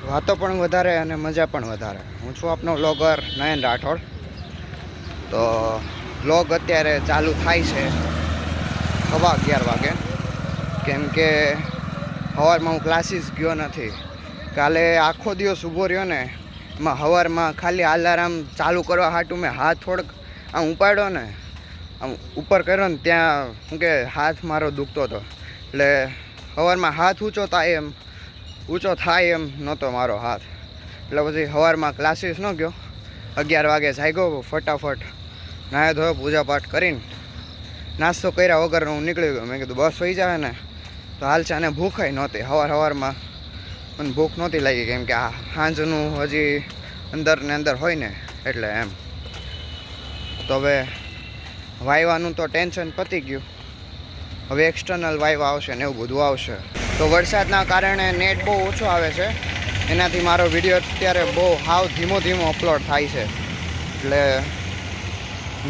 વાતો પણ વધારે અને મજા પણ વધારે. હું છું આપનો વ્લોગર નયન રાઠોડ. તો વ્લોગ અત્યારે ચાલુ થાય છે 11:15 વાગે, કેમ કે સવારમાં હું ક્લાસીસ ગયો નથી. કાલે આખો દિવસ ઊભો રહ્યો ને, એમાં સવારમાં ખાલી અલાર્મ ચાલુ કરવા હાટું મેં હાથ થોડોક આમ ઉપાડ્યો ને, આમ ઉપર કર્યો ને, ત્યાં શું કે હાથ મારો દુખતો હતો. એટલે સવારમાં હાથ ઊંચો થાય એમ નહોતો મારો હાથ. એટલે પછી સવારમાં ક્લાસીસ ન ગયો. 11 વાગે જાગ્યો, ફટાફટ નાહ્યો ધોયો, પૂજાપાઠ કરીને નાસ્તો કર્યા વગર હું નીકળી ગયો. મેં કીધું બસ હોઈ જાય ને તો હાલ છે. અને ભૂખાઈ નહોતી સવારમાં, મને ભૂખ નહોતી લાગી, કેમ કે આ સાંજનું હજી અંદર ને અંદર હોય ને એટલે એમ. તો હવે વાયવાનું તો ટેન્શન પતી ગયું. હવે એક્સટર્નલ વાયવા આવશે ને એવું બધું આવશે. તો વરસાદના કારણે નેટ બહુ ઓછો આવે છે, એનાથી મારો વિડીયો અત્યારે બહુ ધીમો અપલોડ થાય છે. એટલે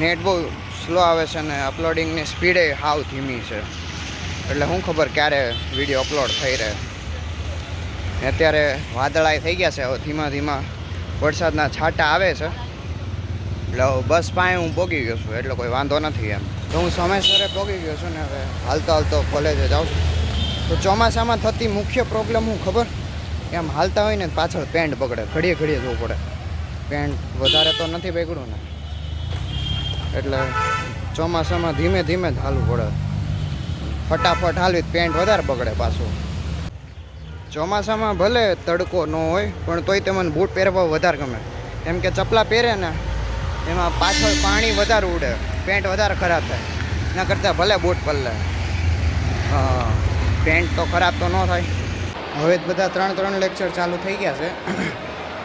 નેટ બહુ સ્લો આવે છે અને અપલોડિંગની સ્પીડે ધીમી છે. એટલે હું ખબર ક્યારે વિડીયો અપલોડ થઈ રહે. અત્યારે વાદળાઈ થઈ ગયા છે, હવે ધીમા વરસાદના છાંટા આવે છે. એટલે બસ પાસે હું પહોંચી ગયો છું, એટલે કોઈ વાંધો નથી એમ. તો હું સમયસરે પહોંચી ગયો છું ને હવે હાલતો કોલેજે જાઉં છું. તો ચોમાસામાં થતી મુખ્ય પ્રોબ્લેમ હું ખબર, એમ હાલતા હોય ને પાછળ પેન્ટ બગડે, ઘડીએ જવું પડે. પેન્ટ વધારે તો નથી બગડ્યું ને, એટલે ચોમાસામાં ધીમે જ હાલવું પડે. ફટાફટ હાલવી પેન્ટ વધારે બગડે પાછું. ચોમાસામાં ભલે તડકો ન હોય પણ તોય તમને બૂટ પહેરવા વધારે ગમે, કેમ કે ચપલા પહેરે ને એમાં પાછળ પાણી વધારે ઉડે, પેન્ટ વધારે ખરાબ થાય. એના કરતાં ભલે બૂટ પલ્લે, પેન્ટ તો ખરાબ તો ન થાય. હવે જ બધા 3 લેક્ચર ચાલુ થઈ ગયા છે.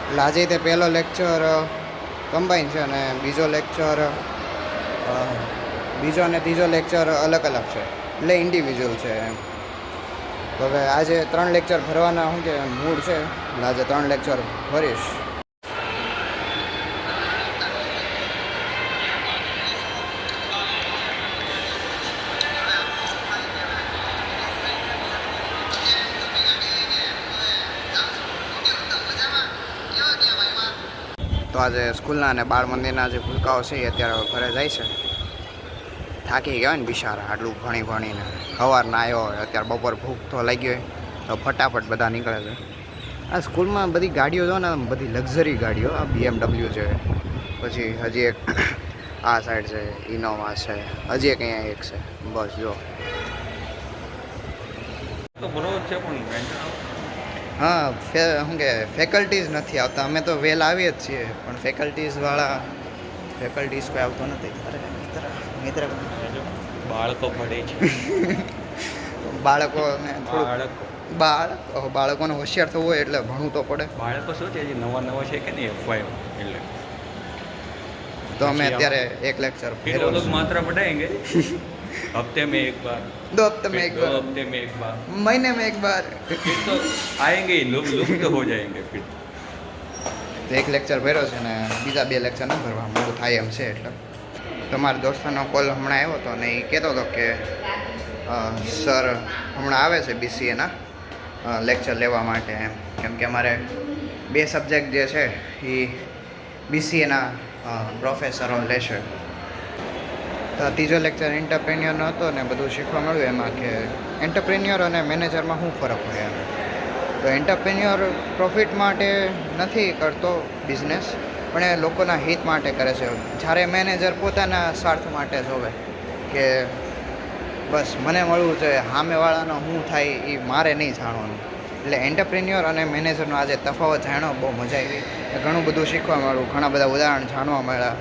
એટલે આજે તે પહેલો લેક્ચર કમ્બાઈન છે અને બીજો અને ત્રીજો લેક્ચર અલગ છે, એટલે ઇન્ડિવિજ્યુઅલ છે એમ. તો હવે આજે 3 લેક્ચર ભરવાના શું કે મૂડ છે, એટલે આજે 3 લેક્ચર ભરીશ. તો આજે સ્કૂલના અને બાળ મંદિરના જે ભૂલકાઓ છે એ અત્યારે ઘરે જાય છે. થાકી ગયા ને બિચારા, આટલું ભણીને સવારના આવ્યો હોય, અત્યારે બપોર ભૂખ તો લાગી હોય તો ફટાફટ બધા નીકળે છે. આ સ્કૂલમાં બધી ગાડીઓ જો ને, બધી લક્ઝરી ગાડીઓ, આ BMW છે, પછી હજી એક આ સાઈડ છે ઇનોવા છે, હજી એક અહીંયા એક છે. બસ જો તો બરોબર છે પણ હા, શું કે ફેકલ્ટીઝ નથી આવતા. અમે તો વેલ આવીએ જ છીએ, પણ ફેકલ્ટીઝ કોઈ આવતો નથી. અરે મિત્ર બાળકો ભણે છે. બાળકોને હોશિયાર થવું હોય એટલે ભણવું તો પડે. બાળકો શું છે, હજી નવા છે કે નહીં FY એટલે. તો અમે અત્યારે 1 લેક્ચર मात्रा बढ़ाएंगे हफ्ते में एक बार, 2 हफ्ते में एक बार, महीने में एक बार, फिर तो आएंगे ही, लुप्त हो जाएंगे फिर. તો 1 લેક્ચર ભર્યો છે ને બીજા 2 લેક્ચર ન ભરવા મોડું થાય એમ છે. એટલે તમારા દોસ્તાનો કોલ હમણાં આવ્યો હતો ને એ કહેતો હતો કે સર હમણાં આવે છે BCAના લેક્ચર લેવા માટે એમ, કેમ કે અમારે 2 સબ્જેક્ટ જે છે એ BCAના પ્રોફેસરો લેશે. તો ત્રીજો લેક્ચર એન્ટરપ્રેન્યોરનો હતો ને બધું શીખવા મળ્યું એમાં કે એન્ટરપ્રેન્યોર અને મેનેજરમાં શું ફરક હોય એમ. તો એન્ટરપ્રેન્યોર પ્રોફિટ માટે નથી કરતો બિઝનેસ, પણ એ લોકોના હિત માટે કરે છે. જ્યારે મેનેજર પોતાના સ્વાર્થ માટે જોવે કે બસ મને મળવું જોઈએ, સામેવાળાનો શું થાય એ મારે નહીં જાણવાનું. એટલે એન્ટરપ્રેન્યોર અને મેનેજરનો આજે તફાવત જાણ્યો, બહુ મજા આવી. ઘણું બધું શીખવા મળ્યું, ઘણા બધા ઉદાહરણ જાણવા મળ્યા,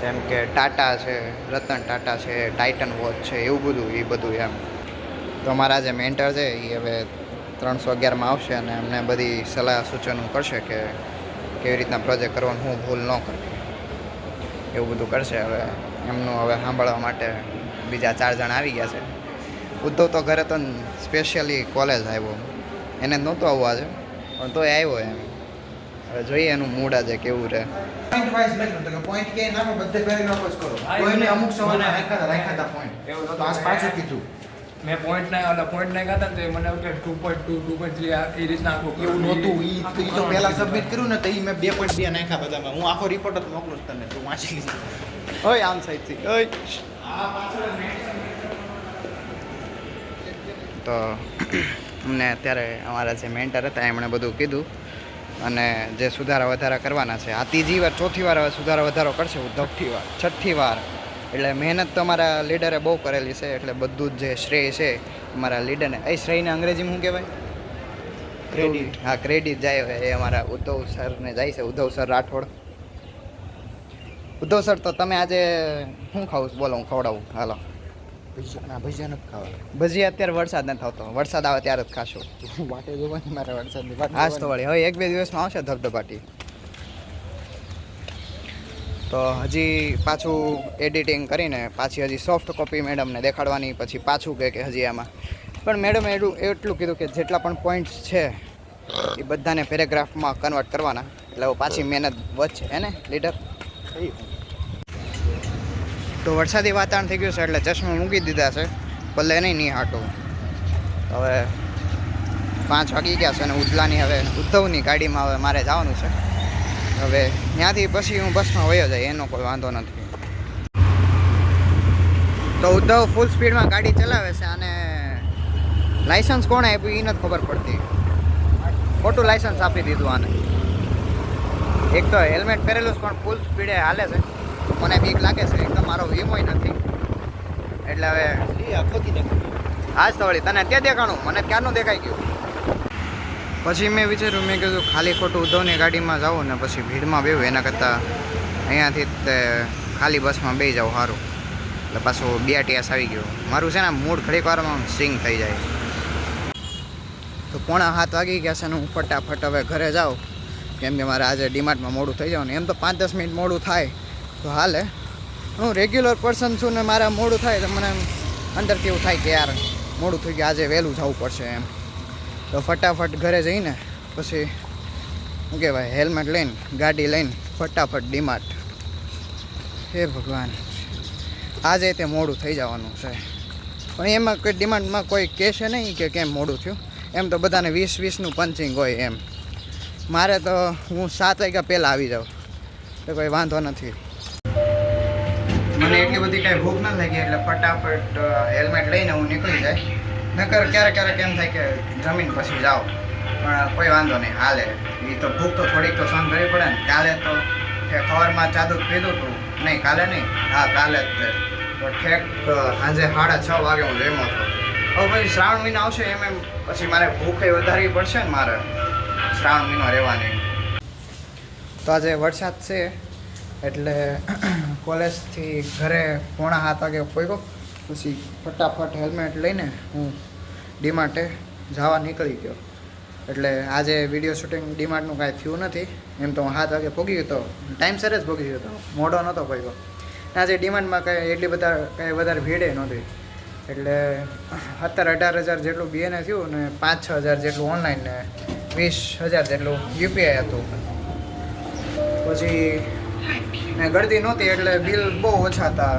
જેમ કે ટાટા છે, રતન ટાટા છે, ટાઇટન વોચ છે, એવું બધું એમ. તો અમારા જે મેન્ટર છે એ હવે 311માં આવશે અને અમને બધી સલાહ સૂચનો કરશે કે કેવી રીતના પ્રોજેક્ટ કરવાનું, હું ભૂલ ન કરવી, એવું બધું કરશે. હવે એમનું હવે સાંભળવા માટે બીજા 4 જણ આવી ગયા છે. ઉદ્ધવ તો ઘરે તો સ્પેશિયલી કોલેજ આવ્યો, એને નહોતો આવવું આજે પણ તોય આવ્યો એમ. હવે જોઈએ એનું મૂડ આજે કેવું રહે. પોઈન્ટ વાઇઝ લખો, તો પોઈન્ટ કે નાખો, બધે પેરેગ્રાફ જ કરો. કોઈને અમુક સમયમાં રાખ્યા હતા પોઈન્ટ, એવું તો આસ પાછું કીધું મેં પોઈન્ટ નાખ્યા હતા ને તો એ મને એવું કે 2.2 2.3 એ રીતના આખું એવું નહોતું ઈ તો પહેલા સબમિટ કર્યું ને તો ઈ મેં 2.2 નાખ્યા બધામાં હું આખો રિપોર્ટ જ મોકલું છું તને તું વાંચી લીધી ઓય આમ સાઈડથી ઓય તો અમને અત્યારે અમારા જે મેન્ટર હતા એમણે બધું કીધું અને જે સુધારા વધારા કરવાના છે આ ત્રીજી વાર ચોથી વાર હવે સુધારા વધારો કરશે છઠ્ઠી વાર એટલે મહેનત તો અમારા લીડરે બહુ કરેલી છે એટલે બધું જ જે શ્રેય છે અમારા લીડરને એ શ્રેયને અંગ્રેજીમાં શું કહેવાય ક્રેડિટ હા ક્રેડિટ જાય એ અમારા ઉદ્ધવ સરને જાય છે ઉદ્ધવ સર રાઠોડ ઉદ્ધવ સર તો તમે આજે શું ખાવું બોલો હું ખવડાવું હાલો ભજીયા નથી ખાવા ભજી અત્યારે વરસાદ નથી આવતો વરસાદ આવે ત્યારે જ ખાશું વાટે જોવાની મારે વરસાદની વાત આજ તો વળી હવે 1-2 દિવસમાં આવશે ધબધબાટી તો હજી પાછું એડિટિંગ કરીને પાછી હજી સોફ્ટ કોપી મેડમને દેખાડવાની પછી પાછું કે હજી આમાં પણ મેડમે એટલું કીધું કે જેટલા પણ પોઈન્ટ્સ છે એ બધાને પેરેગ્રાફમાં કન્વર્ટ કરવાના એટલે હવે પાછી મહેનત વધશે હે ને લીડર તો વરસાદી વાતાવરણ થઈ ગયું છે એટલે ચશ્મા મૂકી દીધા છે ભલે નહીં હાટું હવે 5 વાગી ગયા છે અને ઉદલાની હવે ઉદ્ધવની ગાડીમાં હવે મારે જવાનું છે હવે ત્યાંથી પછી હું બસમાં વયો જાય એનો કોઈ વાંધો નથી તો ઉદ્ધવ ફૂલ સ્પીડમાં ગાડી ચલાવે છે અને લાઇસન્સ કોણે આપ્યું એ નથી ખબર પડતી ખોટું લાઇસન્સ આપી દીધું આને એક તો હેલ્મેટ પહેરેલું છે પણ ફૂલ સ્પીડે હાલે છે મને બીક લાગે છે એક તો મારો વીમોય નથી એટલે હવે આજ તો વળી તને ત્યાં દેખાણું મને ક્યારનું દેખાઈ ગયું પછી મેં વિચાર્યું મેં કીધું ખાલી ખોટું ઉદ્ધવની ગાડીમાં જાઉં ને પછી ભીડમાં બેવું એના કરતાં અહીંયાથી તે ખાલી બસમાં બેસી જાઉં સારું એટલે પાછું BRTS આવી ગયું મારું છે ને મૂડ ઘડીક વારમાં સિંગ થઈ જાય તો 6:45 વાગી ગયા છે ને હું ફટાફટ હવે ઘરે જાઉં કેમ કે મારે આજે ડીમાર્ટમાં મોડું થઈ જવાનું એમ તો 5-10 મિનિટ મોડું થાય તો હાલે હું રેગ્યુલર પર્સન છું ને મારા મોડું થાય તો મને અંદરથી એવું થાય કે યાર મોડું થઈ ગયું આજે વહેલું જવું પડશે એમ તો ફટાફટ ઘરે જઈને પછી શું કહેવાય હેલ્મેટ લઈને ગાડી લઈને ફટાફટ ડીમાર્ટ હે ભગવાન આજે તે મોડું થઈ જવાનું છે પણ એમાં કોઈ ડિમાન્ડમાં કોઈ કહેશે નહીં કે કેમ મોડું થયું એમ તો બધાને 20-20નું પંચિંગ હોય એમ મારે તો હું 7 વાગ્યા પહેલાં આવી જાઉં તો કોઈ વાંધો નથી મને એટલી બધી કાંઈ ભૂખ ન લાગી એટલે ફટાફટ હેલ્મેટ લઈને હું નીકળી જાય નકર ક્યારેક એમ થાય કે જમીન પછી જાઓ પણ કોઈ વાંધો નહીં હાલે એ તો ભૂખ તો થોડીક તો સહન કરવી પડે ને કાલે તો સવારમાં ચા દૂધ પીધું હતું નહીં કાલે નહીં હા કાલે જ તે તો ઠેક સાંજે 6:30 વાગે હું જમ્યો હતો હવે પછી શ્રાવણ મહિનો આવશે એમ પછી મારે ભૂખે વધારવી પડશે ને મારે શ્રાવણ મહિનો રહેવાની તો આજે વરસાદ છે એટલે કોલેજથી ઘરે 6:45 વાગે પહોંચ્યો પછી ફટાફટ હેલ્મેટ લઈને હું ડીમાર્ટે જવા નીકળી ગયો એટલે આજે વિડીયો શૂટિંગ ડીમાર્ટનું કાંઈ થયું નથી એમ તો હું 7 વાગે પહોંચી ગયો હતો ટાઈમસર જ પહોંચી ગયો હતો મોડો નહોતો પહોંચ્યો આજે ડીમાર્ટમાં કાંઈ કાંઈ વધારે ભીડે નહોતી એટલે 17,000-18,000 જેટલું બીએને થયું ને 5-6 હજાર જેટલું ઓનલાઈન ને 20,000 જેટલું યુપીઆઈ હતું પછી ને ગળદી નહોતી એટલે બિલ બહુ ઓછા હતા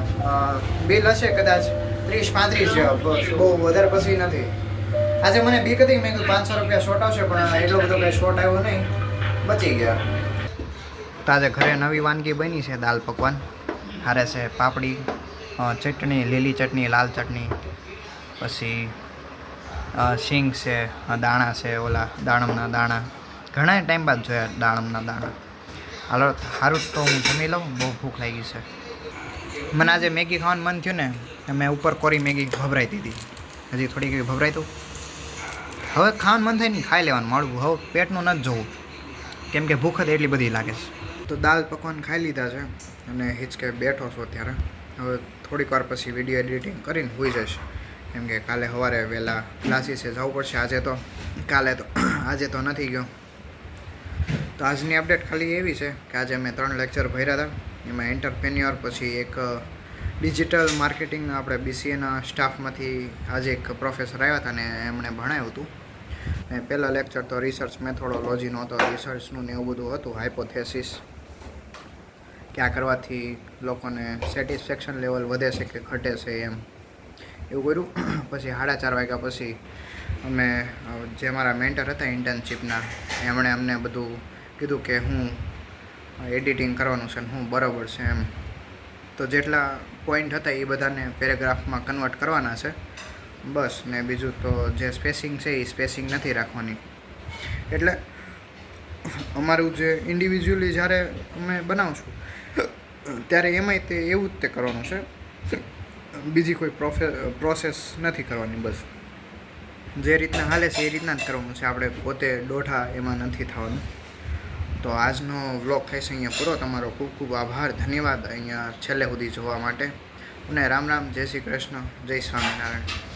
બિલ હશે કદાચ 30-35 જેવા બસ બહુ વધારે પછી નથી આજે મને બીક હતી મેં કીધું 500 રૂપિયા શોર્ટ આવશે પણ એટલો બધો કંઈ શોર્ટ આવ્યો નહીં બચી ગયા તો આજે ઘરે નવી વાનગી બની છે દાલ પકવાન હારે છે પાપડી ચટણી લીલી ચટણી લાલ ચટણી પછી શીંગ છે દાણા છે ઓલા દાણમના દાણા ઘણા ટાઈમ બાદ જોયા દાણમના દાણા હાલો સારું તો હું જમી લઉં બહુ ભૂખ લાગી છે મને આજે મેગી ખાવાનું મન થયું ને મેં ઉપર કોરી મેગી ભભરાઈ દીધી હજી થોડી કંઈ ભભરાઈ દઉં હવે ખાવાનું મન થાય નહીં ખાઈ લેવાનું મળવું હવે પેટનું નથી જોવું કેમ કે ભૂખ જ એટલી બધી લાગે છે તો દાલ પકવાન ખાઈ લીધા છે અને હિચકે બેઠો છો ત્યારે હવે થોડીક વાર પછી વિડીયો એડિટિંગ કરીને હોઈ જશે કેમ કે કાલે સવારે વહેલા ક્લાસીસે જવું પડશે આજે તો નથી ગયો તો આજની અપડેટ ખાલી એવી છે કે આજે મેં 3 લેક્ચર ભર્યા હતા એમાં એન્ટરપ્રેન્યોર પછી એક ડિજિટલ માર્કેટિંગના આપણે BCAના સ્ટાફમાંથી આજે એક પ્રોફેસર આવ્યા હતા અને એમણે ભણાવ્યું હતું અને પહેલાં લેક્ચર તો રિસર્ચ મેથોડોલોજીનો હતો રિસર્ચનું ને એવું બધું હતું હાઇપોથેસિસ કે આ કરવાથી લોકોને સેટિસ્ફેક્શન લેવલ વધે છે કે ઘટે છે એમ એવું કર્યું. પછી 4:30 વાગ્યા પછી અમે જે મારા મેન્ટર હતા ઇન્ટર્નશીપના એમણે અમને બધું કીધું કે હું એડિટિંગ કરવાનું છે ને હું બરાબર છે એમ. તો જેટલા પોઈન્ટ હતા એ બધાને પેરેગ્રાફમાં કન્વર્ટ કરવાના છે બસ. ને બીજું તો જે સ્પેસિંગ છે એ સ્પેસિંગ નથી રાખવાની. એટલે અમારું જે ઇન્ડિવિજ્યુઅલી જ્યારે અમે બનાવશું ત્યારે એમાંય તે એવું જ તે કરવાનું છે, બીજી કોઈ પ્રોસેસ નથી કરવાની. બસ જે રીતના હાલે છે એ રીતના જ કરવાનું છે, આપણે પોતે દોઢા એમાં નથી થવાનું. તો આજનો વ્લોગ થાય છે અહીંયા પૂરો. તમારો ખૂબ ખૂબ આભાર, ધન્યવાદ અહીંયા છેલ્લે સુધી જોવા માટે. અને રામ રામ, જય શ્રી કૃષ્ણ, જય સ્વામિનારાયણ.